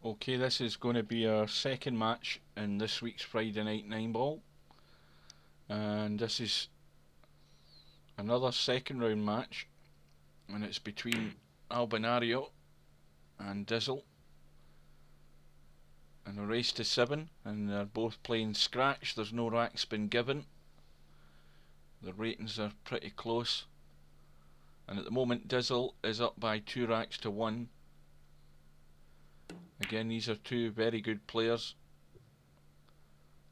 Okay, this is going to be our second match in this week's Friday Night 9 Ball, and this is another second round match, and it's between Albinario and Dizzle in a race to 7, and they're both playing scratch. There's no racks been given. The ratings are pretty close, and at the moment Dizzle is up by 2 racks to 1. Again, these are two very good players.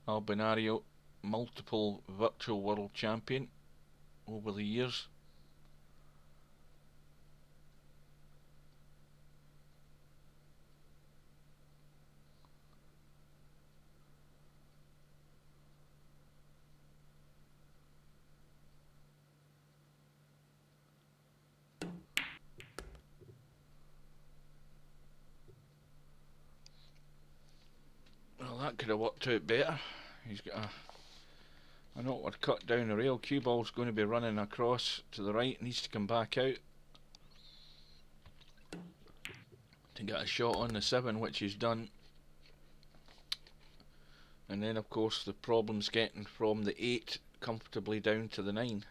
Albinario, multiple virtual world champion over the years. Well, that could have worked out better. He's got an awkward cut down the rail. Cue ball's going to be running across to the right, needs to come back out to get a shot on the 7, which he's done. And then of course the problem's getting from the 8 comfortably down to the 9.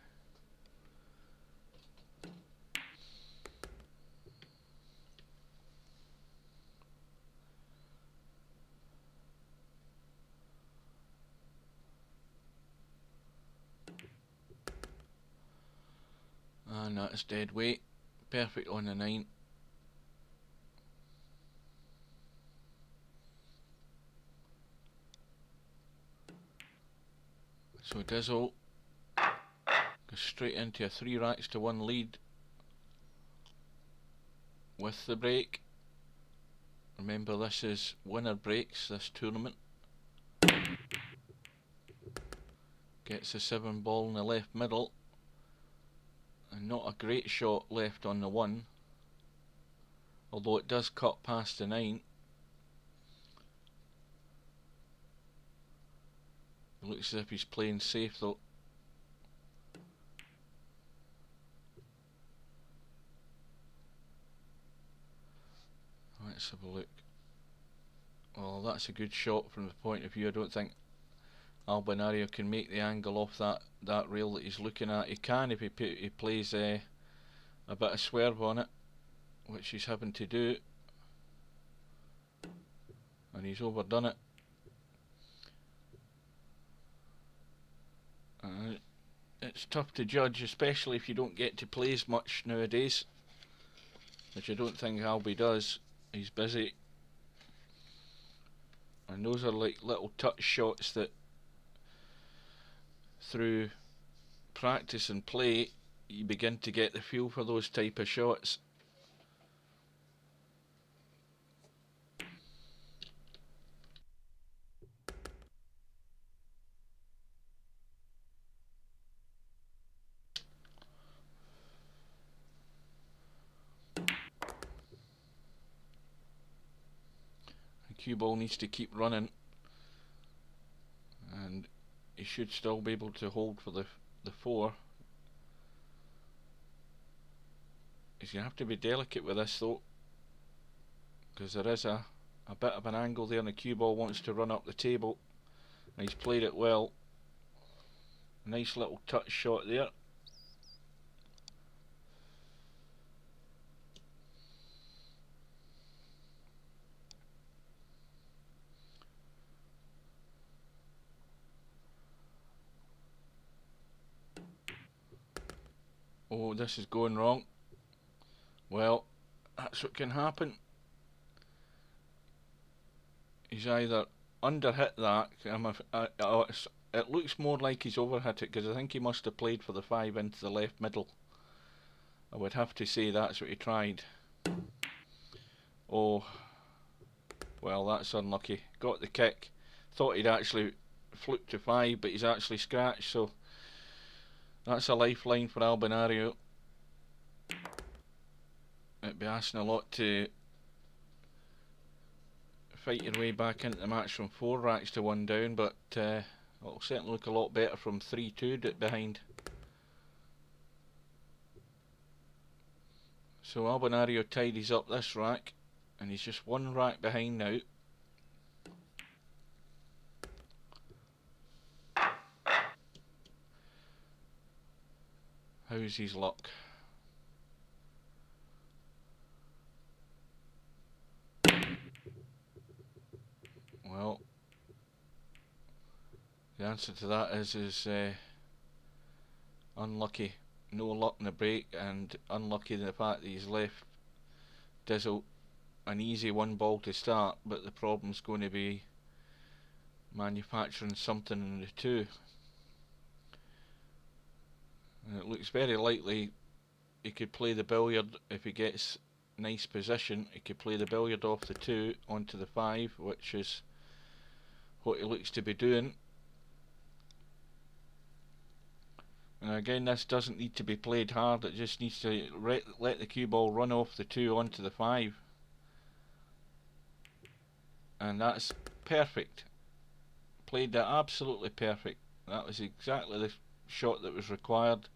And that's dead weight. Perfect on the 9. So Dizzle goes straight into a 3 racks to 1 lead with the break. Remember, this is winner breaks, this tournament. Gets the 7 ball in the left middle, and not a great shot left on the 1, although it does cut past the 9. It looks as if he's playing safe though. Let's have a look. Well, that's a good shot from the point of view. I don't think Albinario can make the angle off that rail that he's looking at. He can if he plays a bit of swerve on it, which he's having to do, and he's overdone it. It's tough to judge, especially if you don't get to play as much nowadays, which I don't think Albi does. He's busy, and those are like little touch shots that through practice and play you begin to get the feel for those type of shots. Cue ball needs to keep running, and he should still be able to hold for the 4. He's going to have to be delicate with this though, because there is a bit of an angle there, and the cue ball wants to run up the table, and he's played it well. Nice little touch shot there. Oh, this is going wrong. Well, that's what can happen. He's either underhit that, it looks more like he's overhit it, because I think he must have played for the 5 into the left middle. I would have to say that's what he tried. Oh, well, that's unlucky. Got the kick. Thought he'd actually fluked to 5, but he's actually scratched, so that's a lifeline for Albinario. It'd be asking a lot to fight your way back into the match from 4 racks to 1 down, but it'll certainly look a lot better from 3-2 behind. So Albinario tidies up this rack, and he's just one rack behind now. How's his luck? Well, the answer to that is unlucky. No luck in the break, and unlucky in the fact that he's left Dizzle an easy one ball to start, but the problem's going to be manufacturing something in the two. And it looks very likely he could play the billiard if he gets nice position. He could play the billiard off the 2 onto the 5, which is what he looks to be doing. And again, this doesn't need to be played hard, it just needs to let the cue ball run off the 2 onto the 5. And that's perfect. Played that absolutely perfect. That was exactly the shot that was required,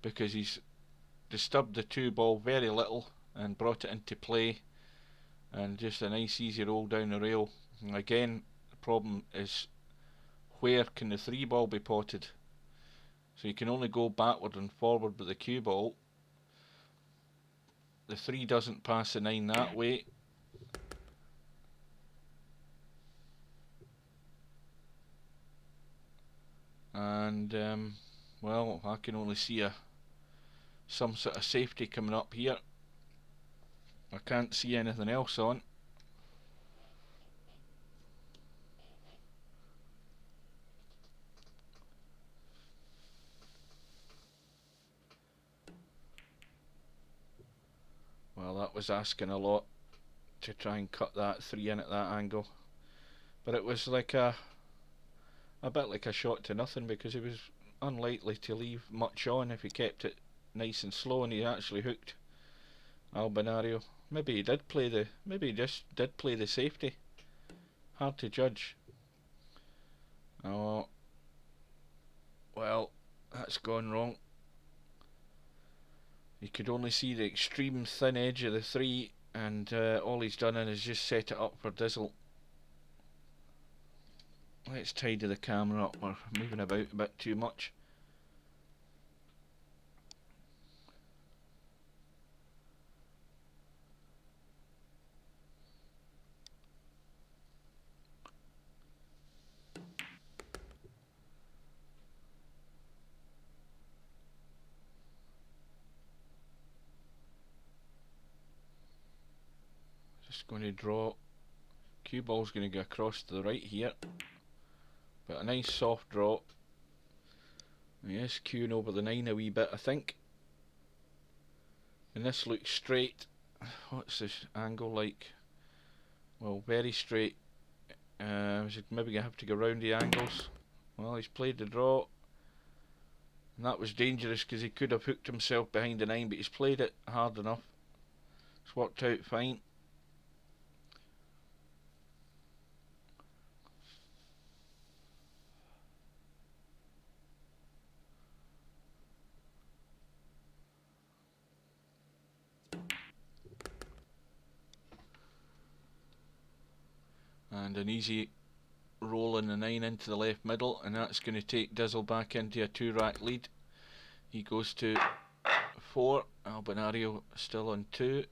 because he's disturbed the 2 ball very little and brought it into play, and just a nice easy roll down the rail. And again, the problem is, where can the 3 ball be potted? So you can only go backward and forward with the cue ball. The 3 doesn't pass the 9 that way. And well, I can only see some sort of safety coming up here. I can't see anything else on. Well, that was asking a lot to try and cut that 3 in at that angle, but it was like a bit like a shot to nothing, because he was unlikely to leave much on if he kept it nice and slow, and he actually hooked Albinario. Maybe he did play the, maybe he just did play the safety. Hard to judge. Oh, well, that's gone wrong. You could only see the extreme thin edge of the 3, and all he's done is just set it up for Dizzle. Let's tidy the camera up, we're moving about a bit too much. Just going to draw. Cue ball's going to go across to the right here, but a nice soft draw. Yes, cueing over the 9 a wee bit, I think. And this looks straight. What's this angle like? Well, very straight. Maybe you have to go round the angles. Well, he's played the draw, and that was dangerous because he could have hooked himself behind the 9, but he's played it hard enough. It's worked out fine. And an easy roll in the 9 into the left middle, and that's going to take Dizzle back into a 2-rack lead. He goes to 4, Albinario still on 2.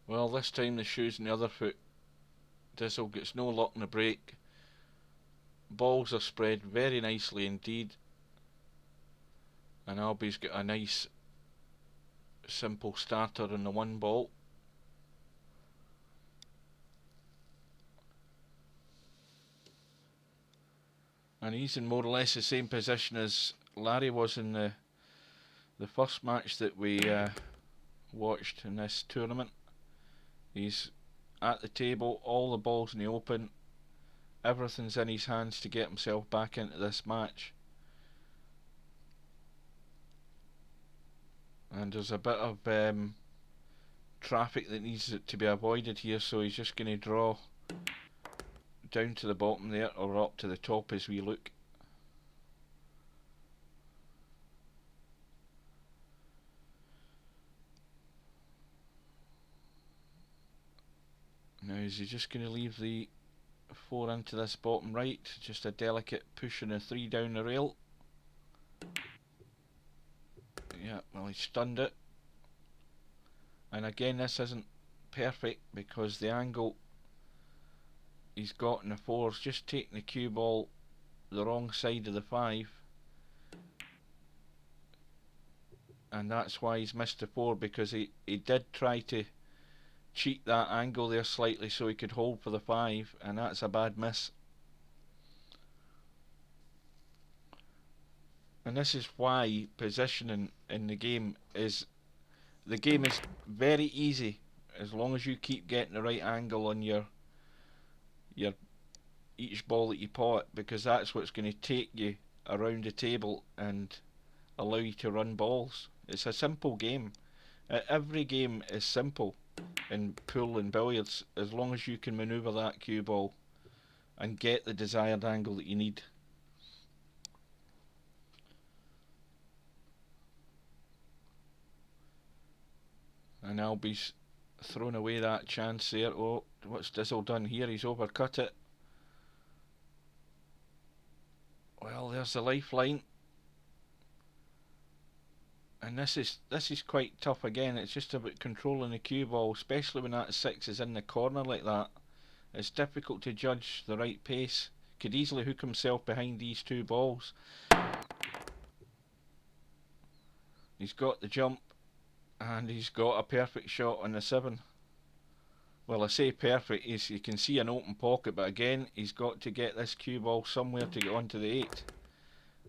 Well, this time the shoe's in the other foot. Dizzle gets no luck in the break. Balls are spread very nicely indeed, and Albi's got a nice simple starter on the 1 ball. And he's in more or less the same position as Larry was in the first match that we watched in this tournament. He's at the table, all the balls in the open, everything's in his hands to get himself back into this match. And there's a bit of traffic that needs to be avoided here, so he's just going to draw down to the bottom there, or up to the top as we look. Now is he just going to leave the 4 into this bottom right? Just a delicate push and a 3 down the rail. Yeah, well, he stunned it. And again, this isn't perfect because the angle he's got in the 4 is just taking the cue ball the wrong side of the 5. And that's why he's missed the 4, because he did try to cheat that angle there slightly so he could hold for the 5, and that's a bad miss. And this is why positioning in the game is very easy as long as you keep getting the right angle on your each ball that you pot, because that's what's going to take you around the table and allow you to run balls. It's a simple game. Every game is simple in pool and billiards as long as you can manoeuvre that cue ball and get the desired angle that you need. And Albie's thrown away that chance there. Oh, what's Dizzle done here? He's overcut it. Well, there's the lifeline. And this is quite tough again. It's just about controlling the cue ball, especially when that 6 is in the corner like that. It's difficult to judge the right pace. Could easily hook himself behind these 2 balls. He's got the jump, and he's got a perfect shot on the 7. Well, I say perfect, you can see an open pocket, but again, he's got to get this cue ball somewhere to get onto the 8.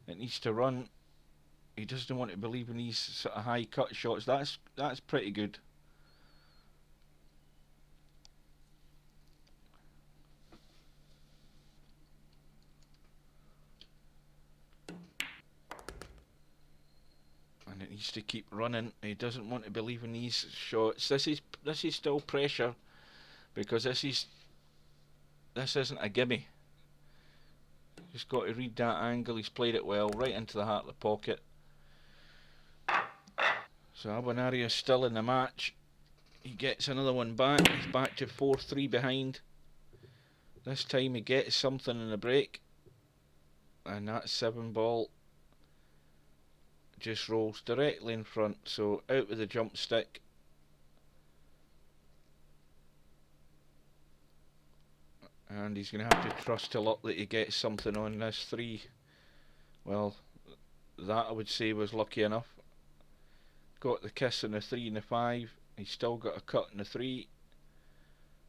It needs to run. He doesn't want to believe in these sort of high cut shots. That's pretty good. And it needs to keep running. He doesn't want to believe in these shots. This is still pressure, because this isn't a gimme. Just got to read that angle. He's played it well, right into the heart of the pocket. So Albinario is still in the match. He gets another one back. He's back to 4-3 behind. This time he gets something in the break, and that 7 ball just rolls directly in front. So out with the jump stick. And he's going to have to trust to luck that he gets something on this 3. Well, that I would say was lucky enough. Got the kiss on the 3 and the 5. He's still got a cut in the 3.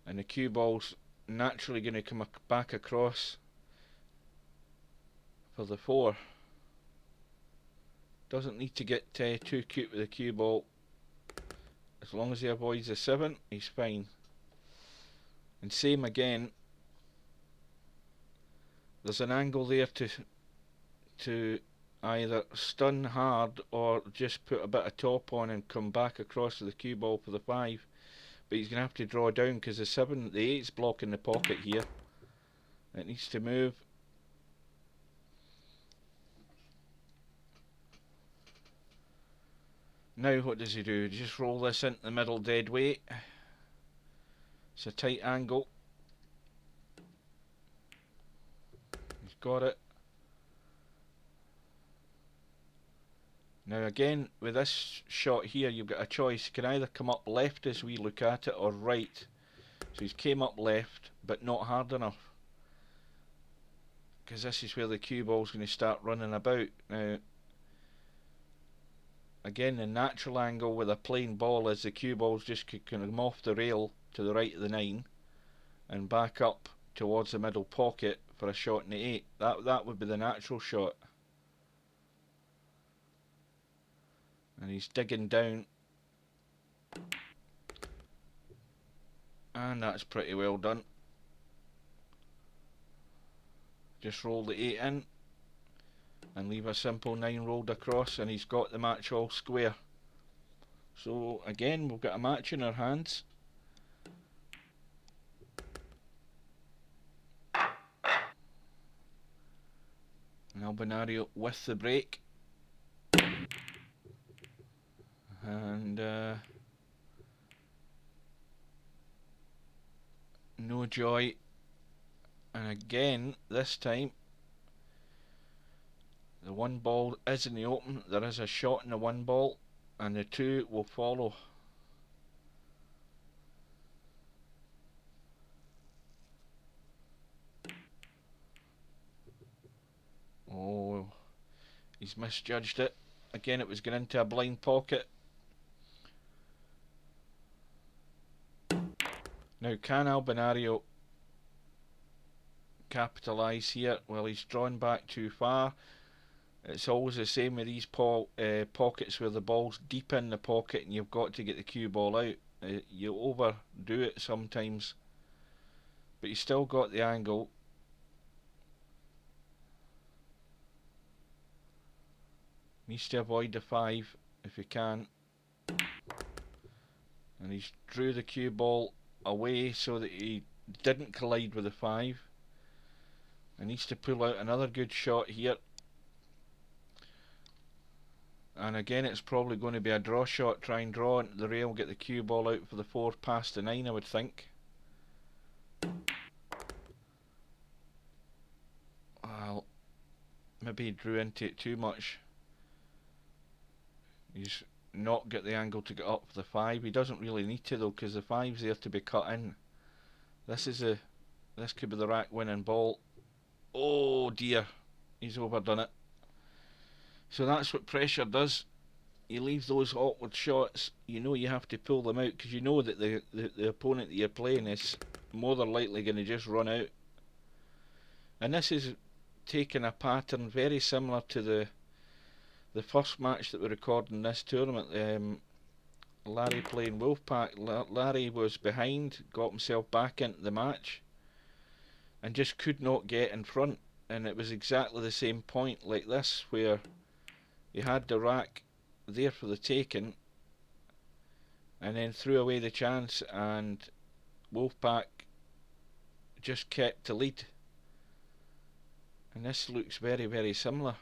And the cue ball's naturally going to come back across for the 4. Doesn't need to get too cute with the cue ball. As long as he avoids the 7, he's fine. And same again. There's an angle there to either stun hard or just put a bit of top on and come back across to the cue ball for the 5. But he's going to have to draw down because the 8's blocking the pocket here. It needs to move. Now what does he do? Just roll this into the middle dead weight. It's a tight angle. He's got it. Now again, with this shot here, you've got a choice. You can either come up left as we look at it, or right. So he's came up left, but not hard enough, because this is where the cue ball's going to start running about. Now, again, the natural angle with a plain ball is the cue ball's just could come off the rail to the right of the 9 and back up towards the middle pocket for a shot in the 8. That would be the natural shot. And he's digging down, and that's pretty well done. Just roll the 8 in and leave a simple 9 rolled across, and he's got the match all square. So again, we've got a match in our hands. And Albinario with the break. And no joy. And again, this time, the one ball is in the open. There is a shot in the one ball, and the two will follow. Oh, he's misjudged it. Again, it was going into a blind pocket. Now, can Albinario capitalise here? Well, he's drawn back too far. It's always the same with these pockets where the ball's deep in the pocket and you've got to get the cue ball out. You overdo it sometimes, but he's still got the angle. Needs to avoid the 5 if he can. And he's drew the cue ball away so that he didn't collide with the 5. And needs to pull out another good shot here. And again, it's probably going to be a draw shot. Try and draw into the rail, get the cue ball out for the 4 past the 9, I would think. Well, maybe he drew into it too much. He's not got the angle to get up for the 5. He doesn't really need to though, because the 5's there to be cut in. This could be the rack winning ball. Oh dear, he's overdone it. So that's what pressure does. You leave those awkward shots, you know you have to pull them out, because you know that the opponent that you're playing is more than likely going to just run out. And this is taking a pattern very similar to the first match that we recorded in this tournament. Larry playing Wolfpack. Larry was behind, got himself back into the match, and just could not get in front. And it was exactly the same point like this, where he had the rack there for the taking, and then threw away the chance, and Wolfpack just kept the lead. And this looks very, very similar.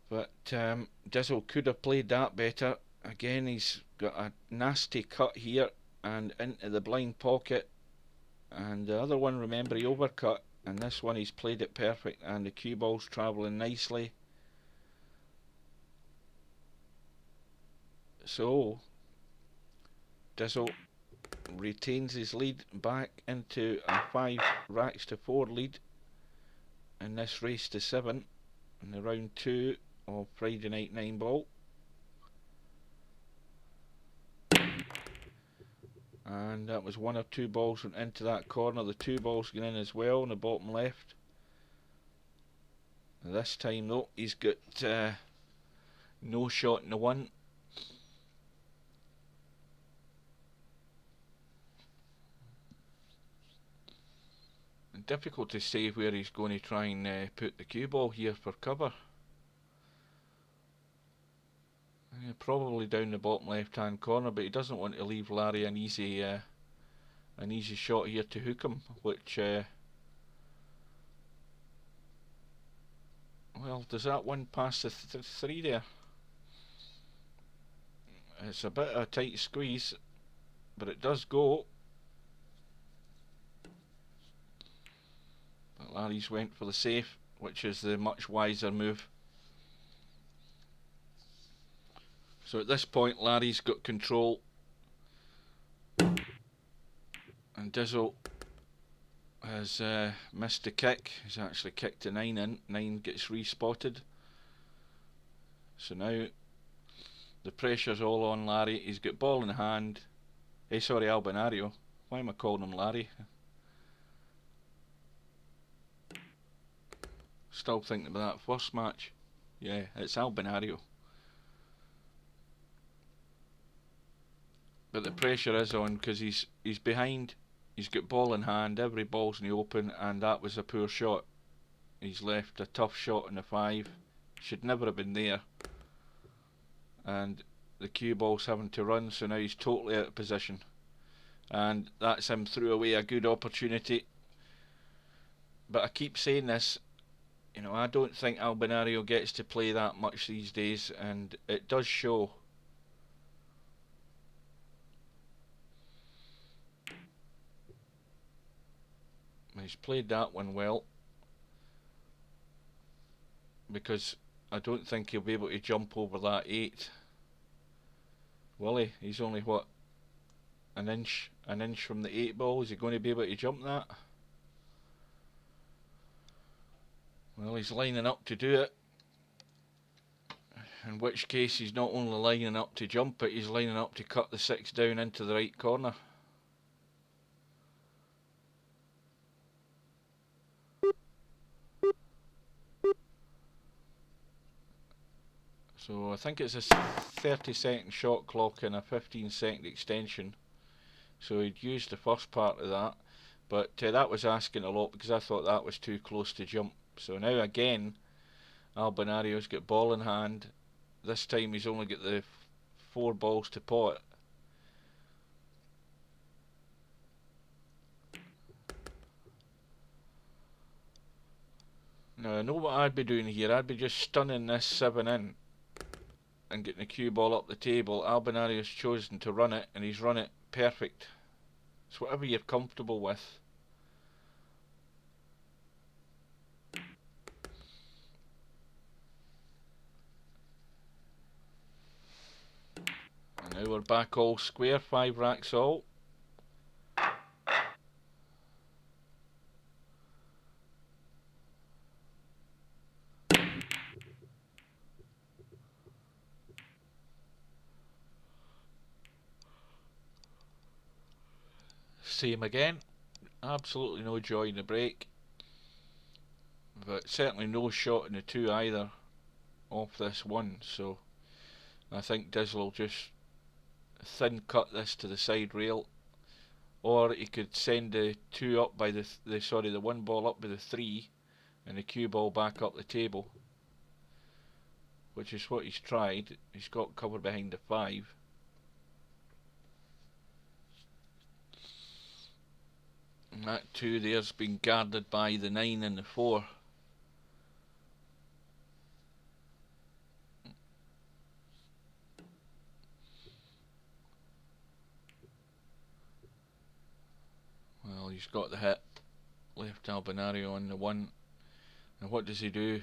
But Dizzle could have played that better. Again, he's got a nasty cut here and into the blind pocket. And the other one, remember, he overcut. And this one, he's played it perfect. And the cue ball's travelling nicely. So, Dizzle retains his lead back into a 5 racks to 4 lead in this race to 7 in the round 2 of Friday Night 9 Ball. And that was 1 or 2 balls went into that corner. The 2 balls get in as well in the bottom left. This time though, he's got no shot in the 1. And difficult to say where he's going to try and put the cue ball here for cover. Probably down the bottom left hand corner, but he doesn't want to leave Larry an easy shot here to hook him, which well, does that one pass the 3 there? It's a bit of a tight squeeze, but it does go. But Larry's went for the safe, which is the much wiser move. So at this point, Larry's got control, and Dizzle has missed the kick. He's actually kicked a 9 in. 9 gets respotted. So now the pressure's all on Larry. He's got ball in hand. Hey, sorry, Albinario. Why am I calling him Larry? Still thinking about that first match. Yeah, it's Albinario. But the pressure is on because he's behind. He's got ball in hand. Every ball's in the open, and that was a poor shot. He's left a tough shot in the 5. Should never have been there. And the cue ball's having to run, so now he's totally out of position. And that's him threw away a good opportunity. But I keep saying this, you know, I don't think Albinario gets to play that much these days, and it does show. He's played that one well, because I don't think he'll be able to jump over that 8. Will he? He's only, what, an inch from the 8 ball. Is he going to be able to jump that? Well, he's lining up to do it. In which case he's not only lining up to jump it, he's lining up to cut the 6 down into the right corner. So I think it's a 30-second shot clock and a 15-second extension. So he'd used the first part of that, but that was asking a lot, because I thought that was too close to jump. So now again, Albinario's got ball in hand. This time he's only got the 4 balls to pot. Now I know what I'd be doing here. I'd be just stunning this 7 in and getting the cue ball up the table. Albinario's chosen to run it, and he's run it perfect. It's whatever you're comfortable with. And now we're back all square, 5 racks all. Same again. Absolutely no joy in the break, but certainly no shot in the 2 either off this 1. So I think Dizzle will just thin cut this to the side rail, or he could send the 2 up by the 1 ball up by the 3, and the cue ball back up the table, which is what he's tried. He's got cover behind the 5. And that 2 there's been guarded by the 9 and the 4. Well, he's got the hit. Left Albinario on the 1. And what does he do?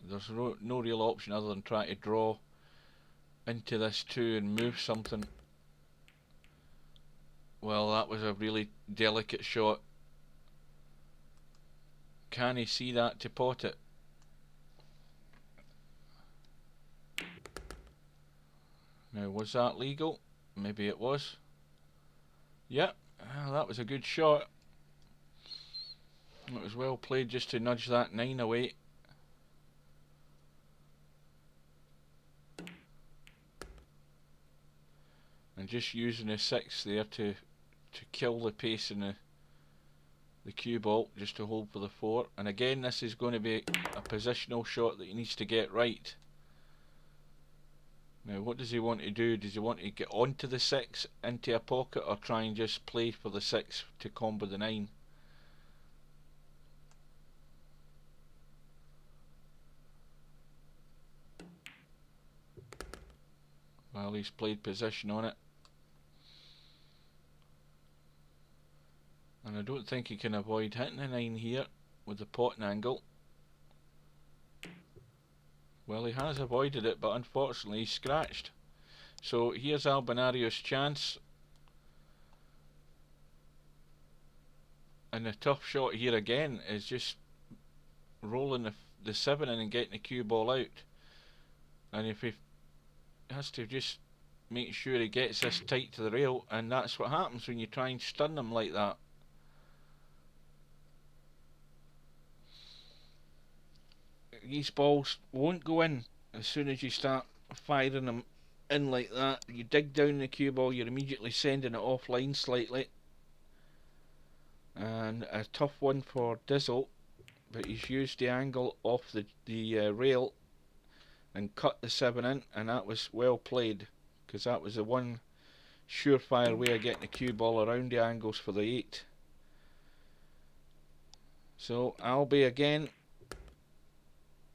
There's no real option other than try to draw into this 2 and move something. Well, that was a really delicate shot. Can he see that to pot it? Now, was that legal? Maybe it was. Yep, that was a good shot. It was well played just to nudge that 9 away. And just using the 6 there to kill the pace in the cue ball, just to hold for the 4. And again, this is going to be a positional shot that he needs to get right. Now, what does he want to do? Does he want to get onto the 6 into a pocket, or try and just play for the 6 to combo the 9? Well, he's played position on it. And I don't think he can avoid hitting a 9 here with the potting angle. Well, he has avoided it, but unfortunately he's scratched. So here's Albinario's chance. And the tough shot here again is just rolling the 7 in and getting the cue ball out. And if he has to just make sure he gets this tight to the rail, and that's what happens when you try and stun them like that. These balls won't go in as soon as you start firing them in like that. You dig down the cue ball, you're immediately sending it offline slightly. And a tough one for Dizzle, but he's used the angle off the rail and cut the 7 in, and that was well played, because that was the one surefire way of getting the cue ball around the angles for the 8. So Albi again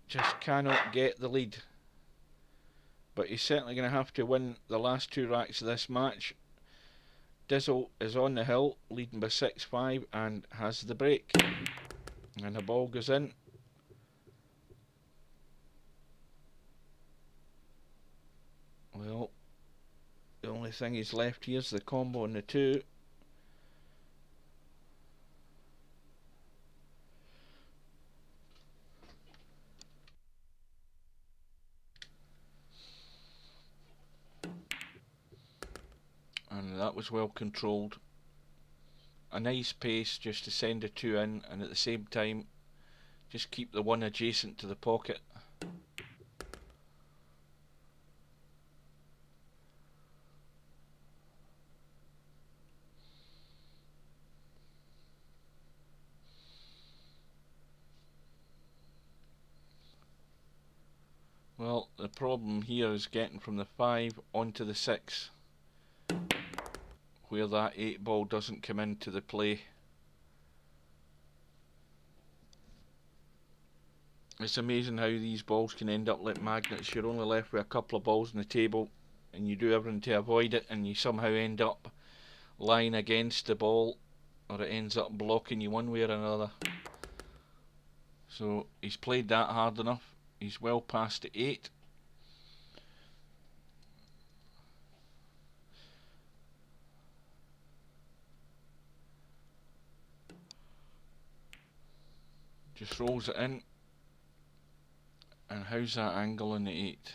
just cannot get the lead, but he's certainly going to have to win the last 2 racks of this match. Dizzle is on the hill, leading by 6-5, and has the break, and the ball goes in. Well, the only thing he's left here is the combo on the 2. And that was well controlled. A nice pace just to send a 2 in, and at the same time just keep the 1 adjacent to the pocket. Well, the problem here is getting from the 5 onto the 6, where that 8 ball doesn't come into the play. It's amazing how these balls can end up like magnets. You're only left with a couple of balls on the table, and you do everything to avoid it, and you somehow end up lying against the ball, or it ends up blocking you one way or another. So he's played that hard enough. He's well past the 8. Just rolls it in. And how's that angle on the 8?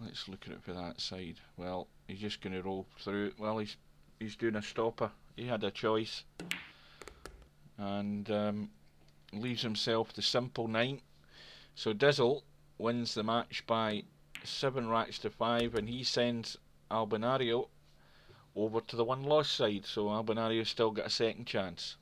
Let's look at it for that side. Well, he's just going to roll through. Well, he's doing a stopper. He had a choice, and leaves himself the simple 9. So Dizzle wins the match by 7 racks to 5, and he sends Albinario over to the 1 loss side. So Albinario still got a second chance.